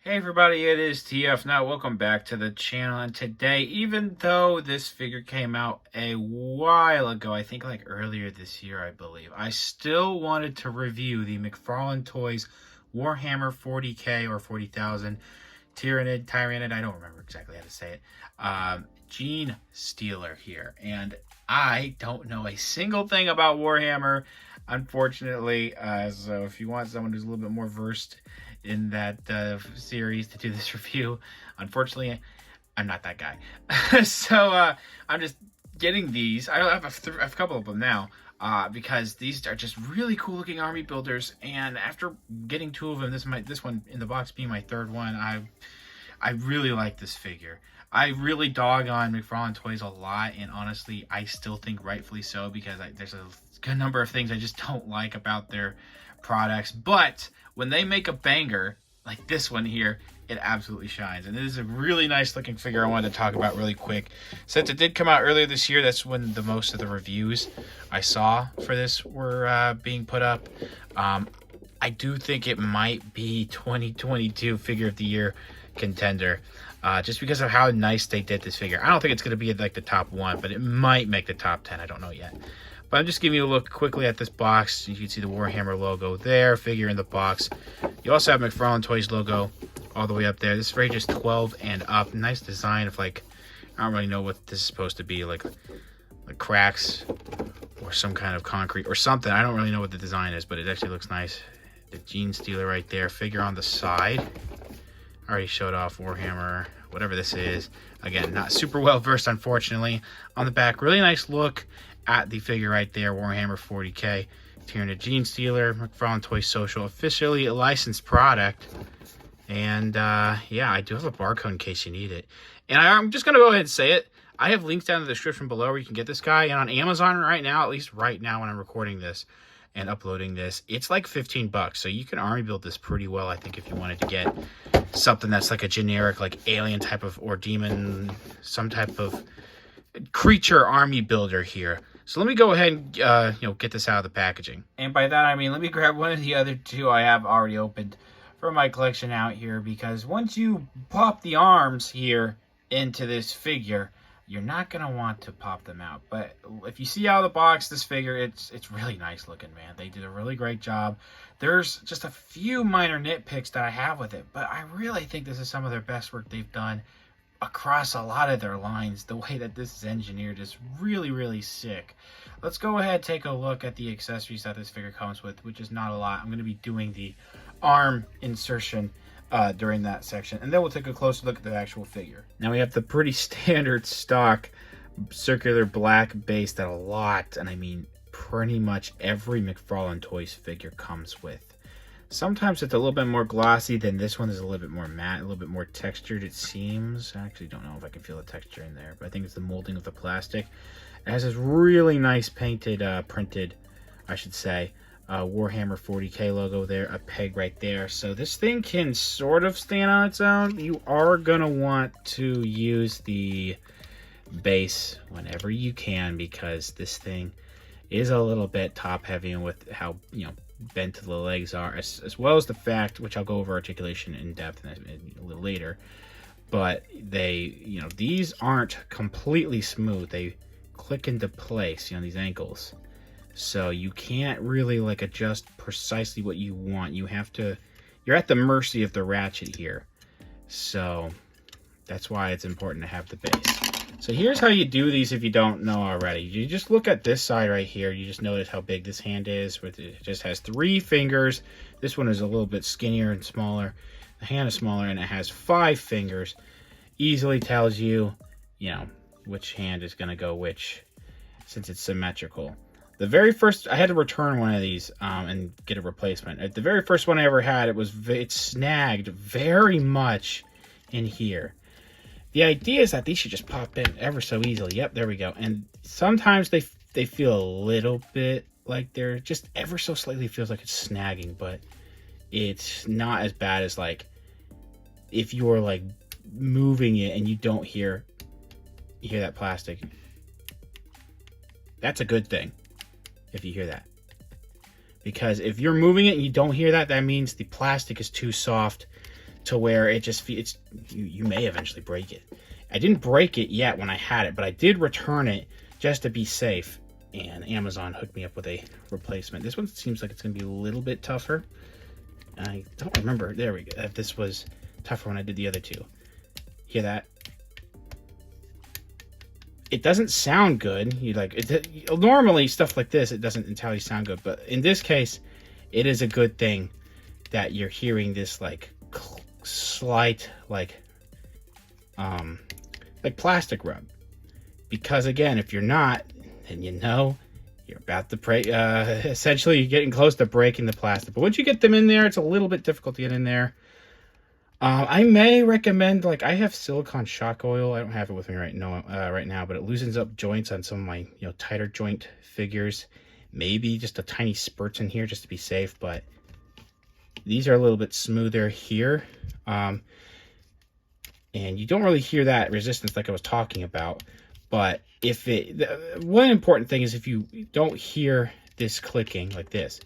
Hey everybody, it is TF now. Welcome back to the channel. And today, even though this figure came out a while ago, I think like earlier this year, I believe, I still wanted to review the McFarlane Toys Warhammer 40k or 40,000 Tyranid, I don't remember exactly how to say it, Genestealer here. And I don't know a single thing about Warhammer, unfortunately. So if you want someone who's a little bit more versed in that series to do this review, unfortunately I'm not that guy. So I'm just getting these. I have a couple of them now because these are just really cool looking army builders, and after getting two of them, this one in the box being my third one, I really like this figure. I really dog on McFarlane Toys a lot, and honestly I still think rightfully so, because there's a good number of things I just don't like about their products, but when they make a banger like this one here, it absolutely shines. And it is a really nice looking figure I wanted to talk about really quick. Since it did come out earlier this year, that's when the most of the reviews I saw for this were being put up. I do think it might be 2022 figure of the year contender, just because of how nice they did this figure. I don't think it's going to be like the top one, but it might make the top 10. I don't know yet. But I'm just giving you a look quickly at this box. You can see the Warhammer logo there, figure in the box. You also have McFarlane Toys logo all the way up there. This is rated just 12 and up. Nice design of, like, I don't really know what this is supposed to be, like cracks or some kind of concrete or something. I don't really know what the design is, but it actually looks nice. The Genestealer right there, figure on the side. I already showed off Warhammer, whatever this is. Again, not super well versed, unfortunately. On the back, really nice look at the figure right there, Warhammer 40k, Tyranid Genestealer, McFarlane Toys Social, officially a licensed product. And yeah, I do have a barcode in case you need it. And I'm just going to go ahead and say it. I have links down in the description below where you can get this guy. And on Amazon right now, at least right now when I'm recording this and uploading this, it's like 15 bucks. So you can army build this pretty well, I think, if you wanted to get something that's like a generic, like alien type of, or demon, some type of creature army builder here. So let me go ahead and get this out of the packaging. And by that I mean, let me grab one of the other two I have already opened from my collection out here, because once you pop the arms here into this figure, you're not gonna want to pop them out. But if you see out of the box, this figure, it's really nice looking, man. They did a really great job. There's just a few minor nitpicks that I have with it, but I really think this is some of their best work they've done across a lot of their lines. The way that this is engineered is really, really sick. Let's go ahead and take a look at the accessories that this figure comes with, which is not a lot. I'm going to be doing the arm insertion during that section, and then we'll take a closer look at the actual figure. Now we have the pretty standard stock circular black base that a lot, and I mean pretty much every McFarlane Toys figure comes with. Sometimes it's a little bit more glossy than this one. Is a little bit more matte, a little bit more textured, it seems. I actually don't know if I can feel the texture in there, but I think it's the molding of the plastic. It has this really nice painted, printed, I should say, Warhammer 40k logo there, a peg right there. So this thing can sort of stand on its own. You are going to want to use the base whenever you can, because this thing is a little bit top heavy, and with how, bent the legs are, as well as the fact, which I'll go over articulation in depth a little later, but they, these aren't completely smooth. They click into place, these ankles, so you can't really like adjust precisely what you want. You're at the mercy of the ratchet here, so that's why it's important to have the base. So here's how you do these if you don't know already. You just look at this side right here. You just notice how big this hand is. It just has 3 fingers. This one is a little bit skinnier and smaller. The hand is smaller, and it has 5 fingers. Easily tells you, which hand is going to go which, since it's symmetrical. The very first, I had to return one of these and get a replacement. The very first one I ever had, it snagged very much in here. The idea is that these should just pop in ever so easily. Yep, there we go. And sometimes they feel a little bit like they're just ever so slightly feels like it's snagging, but it's not as bad as like if you're like moving it and you don't hear that plastic. That's a good thing if you hear that. Because if you're moving it and you don't hear that, that means the plastic is too soft to where it just feels, you may eventually break it. I didn't break it yet when I had it, but I did return it just to be safe. And Amazon hooked me up with a replacement. This one seems like it's going to be a little bit tougher. I don't remember. There we go. If this was tougher when I did the other two. Hear that? It doesn't sound good. Normally stuff like this, it doesn't entirely sound good. But in this case, it is a good thing that you're hearing this like slight like plastic rub. Because again, if you're not, then you know you're about to break. Essentially, you're getting close to breaking the plastic. But once you get them in there, it's a little bit difficult to get in there. I may recommend, like, I have silicone shock oil. I don't have it with me right now, but it loosens up joints on some of my, tighter joint figures. Maybe just a tiny spurts in here just to be safe, but these are a little bit smoother here. And you don't really hear that resistance like I was talking about. But one important thing is if you don't hear this clicking like this,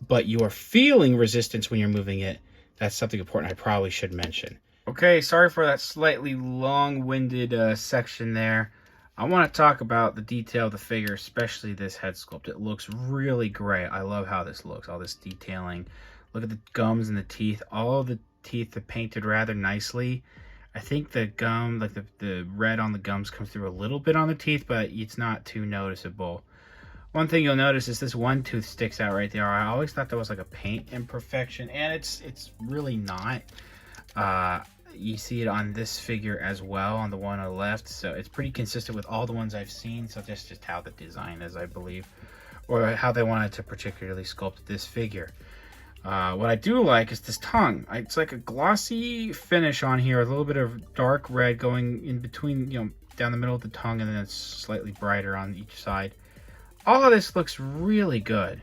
but you are feeling resistance when you're moving it, that's something important I probably should mention. Okay, sorry for that slightly long-winded section there. I want to talk about the detail of the figure, especially this head sculpt. It looks really great. I love how this looks, all this detailing. Look at the gums and the teeth. All of the teeth are painted rather nicely. I think the gum, like the red on the gums comes through a little bit on the teeth, but it's not too noticeable. One thing you'll notice is this one tooth sticks out right there. I always thought that was like a paint imperfection, and it's really not. You see it on this figure as well, on the one on the left, so it's pretty consistent with all the ones I've seen. So that's just how the design is, I believe, or how they wanted to particularly sculpt this figure. What I do like is this tongue. It's like a glossy finish on here, a little bit of dark red going in between, down the middle of the tongue, and then it's slightly brighter on each side. All of this looks really good.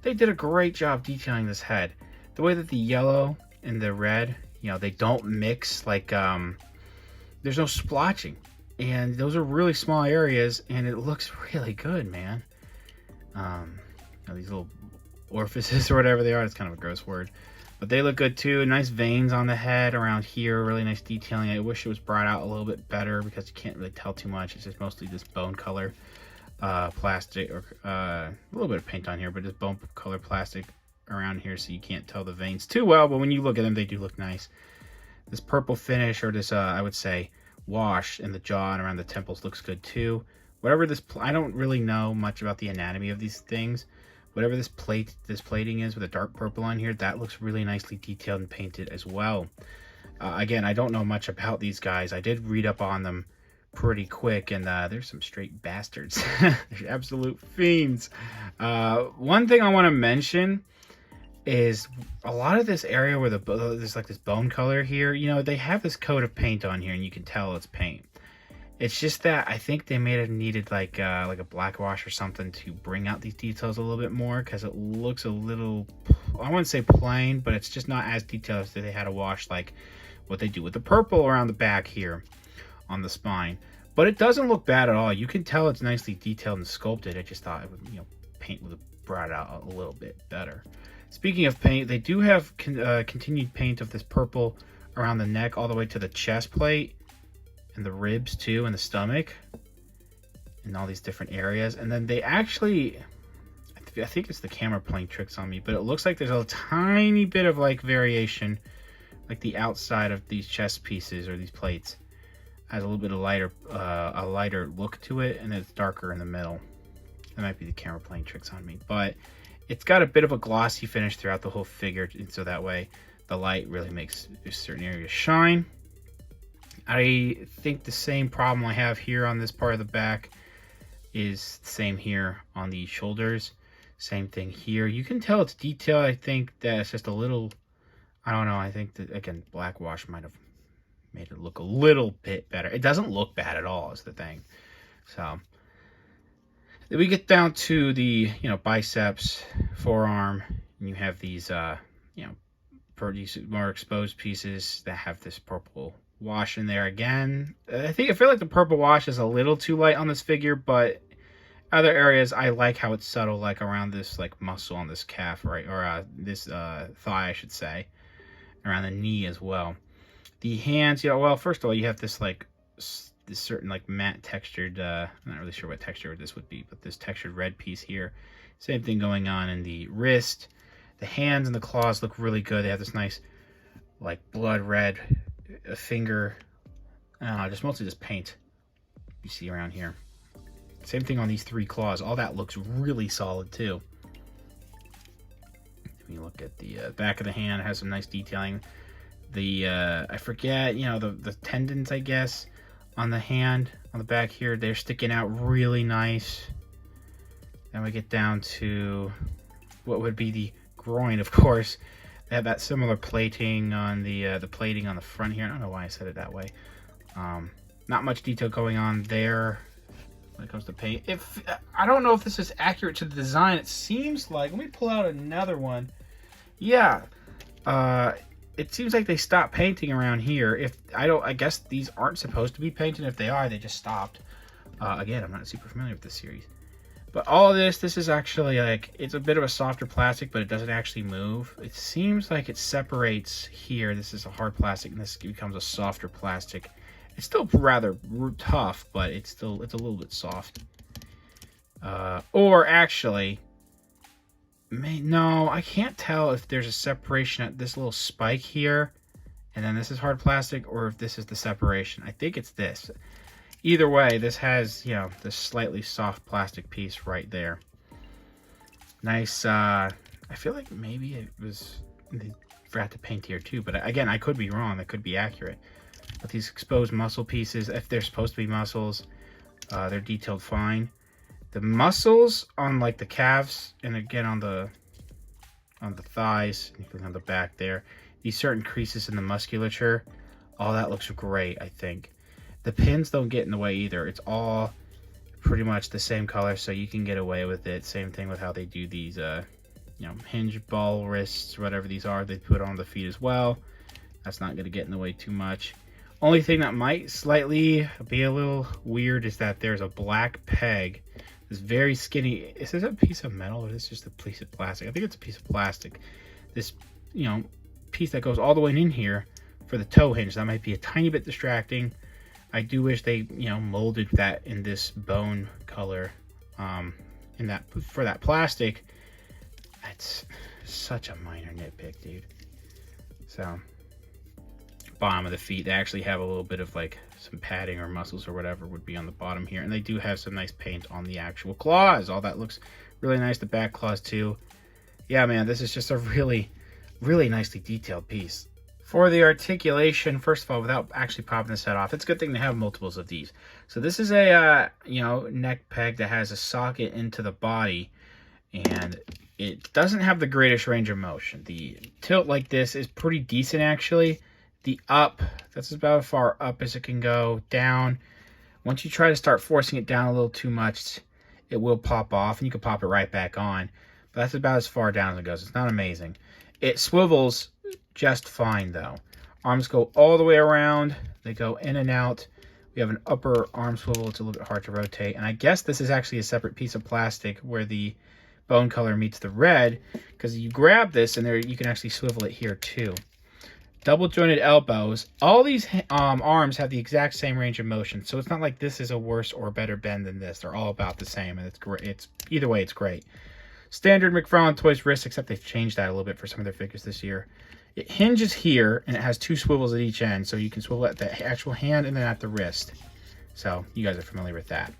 They did a great job detailing this head. The way that the yellow and the red, they don't mix, like, there's no splotching. And those are really small areas, and it looks really good, man. These little orifices or whatever they are, it's kind of a gross word. But they look good too. Nice veins on the head around here, really nice detailing. I wish it was brought out a little bit better because you can't really tell too much. It's just mostly this bone color. Plastic, or a little bit of paint on here, but just bone color plastic around here, so you can't tell the veins too well, but when you look at them, they do look nice. This purple finish, or this I would say wash in the jaw and around the temples, looks good too. Whatever this, I don't really know much about the anatomy of these things. Whatever this plating is with a dark purple on here, that looks really nicely detailed and painted as well. Again, I don't know much about these guys. I did read up on them pretty quick, and there's some straight bastards. They're absolute fiends. One thing I want to mention is a lot of this area where there's like this bone color here, they have this coat of paint on here, and you can tell it's paint. It's just that I think they may have needed like a black wash or something to bring out these details a little bit more, because it looks a little, I wouldn't say plain, but it's just not as detailed as they had a wash like what they do with the purple around the back here on the spine. But it doesn't look bad at all. You can tell it's nicely detailed and sculpted. I just thought it would, paint would have brought it out a little bit better. Speaking of paint, they do have continued paint of this purple around the neck all the way to the chest plate and the ribs too, and the stomach, and all these different areas. And then they actually, I think it's the camera playing tricks on me, but it looks like there's a tiny bit of like variation, like the outside of these chest pieces or these plates has a little bit of a lighter look to it, and it's darker in the middle. That might be the camera playing tricks on me, but it's got a bit of a glossy finish throughout the whole figure, and so that way the light really makes certain areas shine. I think the same problem I have here on this part of the back is the same here on the shoulders. Same thing here. You can tell it's detailed. I think that it's just a little, I don't know, I think that, again, black wash might have made it look a little bit better. It doesn't look bad at all, is the thing. So then we get down to the, biceps, forearm, and you have these, pretty more exposed pieces that have this purple wash in there again. I feel like the purple wash is a little too light on this figure, but other areas I like how it's subtle, like around this like muscle on this calf, right, or this thigh, I should say. around the knee as well. The hands, well, first of all, you have this like this certain like matte textured, I'm not really sure what texture this would be, but this textured red piece here. Same thing going on in the wrist. The hands and the claws look really good. They have this nice like blood red finger. Just mostly just paint you see around here. Same thing on these 3 claws. All that looks really solid too. When you look at the back of the hand, it has some nice detailing. The I forget, the tendons, I guess, on the hand, on the back here, they're sticking out really nice. Then we get down to what would be the groin, of course. They have that similar plating on the plating on the front here. I don't know why I said it that way. Not much detail going on there when it comes to paint. I don't know if this is accurate to the design. It seems like, let me pull out another one. Yeah, it seems like they stopped painting around here. I guess these aren't supposed to be painted. If they are, they just stopped. Again, I'm not super familiar with this series. But all of this is actually like, it's a bit of a softer plastic, but it doesn't actually move. It seems like it separates here. This is a hard plastic, and this becomes a softer plastic. It's still rather tough, but it's a little bit soft. Or actually, no, I can't tell if there's a separation at this little spike here, and then this is hard plastic, or if this is the separation. I think it's this. Either way, this has, this slightly soft plastic piece right there. Nice, I feel like maybe it was, they forgot to paint here too, but again, I could be wrong, that could be accurate. But these exposed muscle pieces, if they're supposed to be muscles, they're detailed fine. The muscles on like the calves, and again on the thighs, and on the back there, these certain creases in the musculature, all that looks great, I think. The pins don't get in the way either. It's all pretty much the same color, so you can get away with it. Same thing with how they do these, hinge ball wrists, whatever these are, they put on the feet as well. That's not going to get in the way too much. Only thing that might slightly be a little weird is that there's a black peg. This very skinny, is this a piece of metal or is this just a piece of plastic? I think it's a piece of plastic. This, piece that goes all the way in here for the toe hinge. That might be a tiny bit distracting. I do wish they, molded that in this bone color, for that plastic. That's such a minor nitpick, dude. So, bottom of the feet, they actually have a little bit of like some padding or muscles or whatever would be on the bottom here, and they do have some nice paint on the actual claws. All that looks really nice. The back claws too. Yeah, man, this is just a really nicely detailed piece. For the articulation, first of all, without actually popping this head off, it's a good thing to have multiples of these. So this is a neck peg that has a socket into the body, and it doesn't have the greatest range of motion. The tilt like this is pretty decent actually. The up, that's about as far up as it can go. Down, once you try to start forcing it down a little too much, it will pop off, and you can pop it right back on. But that's about as far down as it goes. It's not amazing. It swivels just fine though. Arms go all the way around. They go in and out. We have an upper arm swivel. It's a little bit hard to rotate. And I guess this is actually a separate piece of plastic where the bone color meets the red, because you grab this and there you can actually swivel it here too. Double jointed elbows. All these arms have the exact same range of motion, so it's not like this is a worse or better bend than this. They're all about the same, and it's great. It's either way, it's great. Standard McFarlane Toys wrist, except they've changed that a little bit for some of their figures this year. It hinges here, and it has 2 swivels at each end, so you can swivel at the actual hand and then at the wrist. So you guys are familiar with that.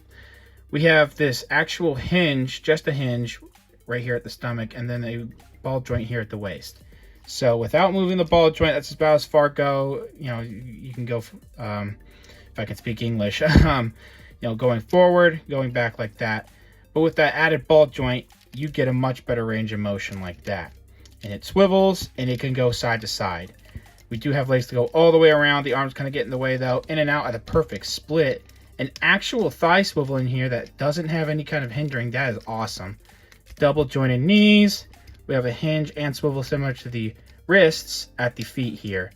We have this actual hinge, just a hinge, right here at the stomach, and then a ball joint here at the waist. So without moving the ball joint, that's about as far go. You can go, if I can speak English, going forward, going back like that. But with that added ball joint, you get a much better range of motion like that. And it swivels, and it can go side to side. We do have legs to go all the way around. The arms kind of get in the way though, in and out at a perfect split. An actual thigh swivel in here that doesn't have any kind of hindering. That is awesome. Double jointed knees. We have a hinge and swivel similar to the wrists at the feet here.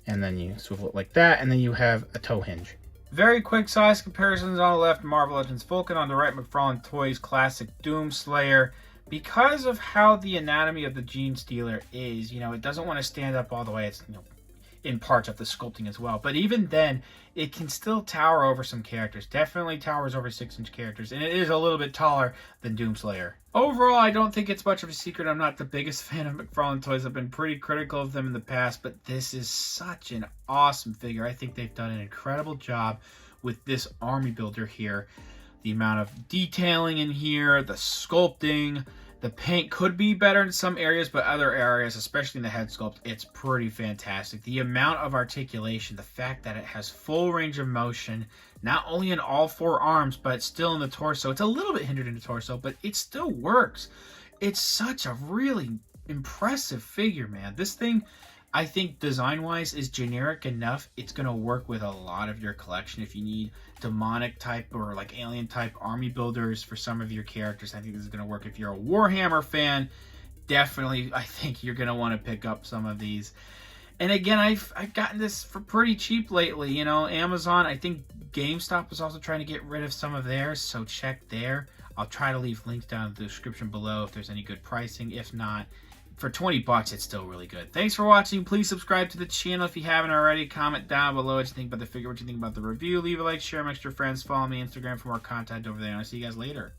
And then you swivel it like that, and then you have a toe hinge. Very quick size comparisons on the left, Marvel Legends Vulcan. On the right, McFarlane Toys Classic Doomslayer. because of how the anatomy of the Genestealer is, you know, it doesn't want to stand up all the way. It's, you know, in parts of the sculpting as well. But even then, it can still tower over some characters. Definitely towers over 6-inch characters. And it is a little bit taller than Doomslayer. Overall, I don't think it's much of a secret. I'm not the biggest fan of McFarlane Toys. I've been pretty critical of them in the past. But this is such an awesome figure. I think they've done an incredible job with this army builder here. The amount of detailing in here, the sculpting, the paint could be better in some areas, but other areas, especially in the head sculpt, it's pretty fantastic. The amount of articulation, the fact that it has full range of motion, not only in all 4 arms, but still in the torso. It's a little bit hindered in the torso, but it still works. It's such a really impressive figure, man. This thing, I think design-wise, is generic enough. It's going to work with a lot of your collection. If you need demonic type or like alien type army builders for some of your characters, I think this is going to work. If you're a Warhammer fan, definitely I think you're going to want to pick up some of these. And again, I've gotten this for pretty cheap lately. You know, Amazon, I think GamStop is also trying to get rid of some of theirs, so check there. I'll try to leave links down in the description below if there's any good pricing. If not, for 20 bucks, it's still really good. Thanks for watching. Please subscribe to the channel if you haven't already. Comment down below what you think about the figure, what you think about the review. Leave a like, share amongst your friends. Follow me on Instagram for more content over there. And I'll see you guys later.